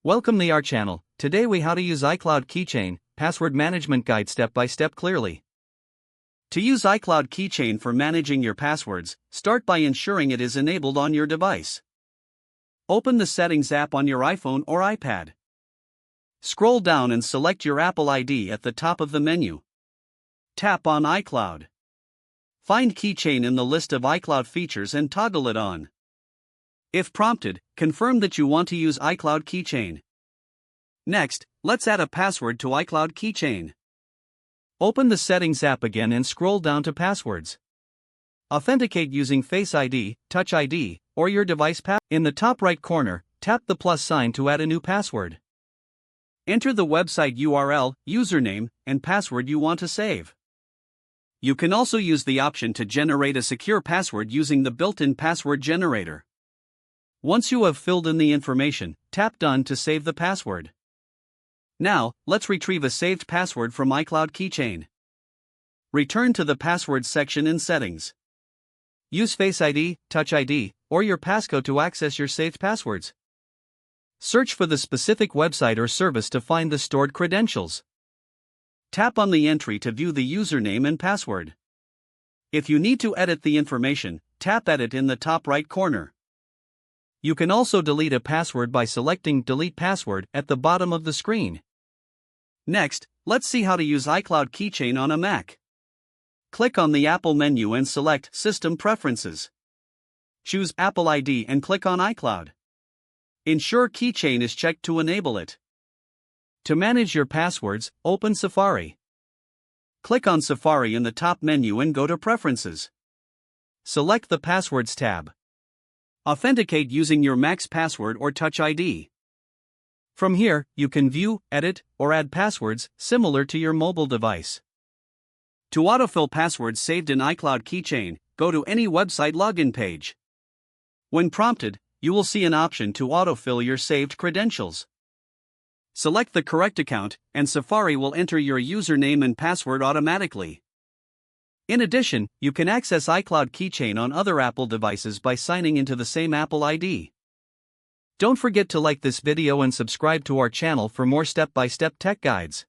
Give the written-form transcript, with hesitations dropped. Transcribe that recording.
Welcome to our channel. Today we how to use iCloud Keychain, password management guide step by step clearly. To use iCloud Keychain for managing your passwords, start by ensuring it is enabled on your device. Open the Settings app on your iPhone or iPad. Scroll down and select your Apple ID at the top of the menu. Tap on iCloud. Find Keychain in the list of iCloud features and toggle it on. If prompted, confirm that you want to use iCloud Keychain. Next, let's add a password to iCloud Keychain. Open the Settings app again and scroll down to Passwords. Authenticate using Face ID, Touch ID, or your device password. In the top right corner, tap the plus sign to add a new password. Enter the website URL, username, and password you want to save. You can also use the option to generate a secure password using the built-in password generator. Once you have filled in the information, tap Done to save the password. Now, let's retrieve a saved password from iCloud Keychain. Return to the Passwords section in Settings. Use Face ID, Touch ID, or your passcode to access your saved passwords. Search for the specific website or service to find the stored credentials. Tap on the entry to view the username and password. If you need to edit the information, tap Edit in the top right corner. You can also delete a password by selecting Delete Password at the bottom of the screen. Next, let's see how to use iCloud Keychain on a Mac. Click on the Apple menu and select System Preferences. Choose Apple ID and click on iCloud. Ensure Keychain is checked to enable it. To manage your passwords, open Safari. Click on Safari in the top menu and go to Preferences. Select the Passwords tab. Authenticate using your Mac's password or Touch ID. From here, you can view, edit, or add passwords similar to your mobile device. To autofill passwords saved in iCloud Keychain, go to any website login page. When prompted, you will see an option to autofill your saved credentials. Select the correct account, and Safari will enter your username and password automatically. In addition, you can access iCloud Keychain on other Apple devices by signing into the same Apple ID. Don't forget to like this video and subscribe to our channel for more step-by-step tech guides.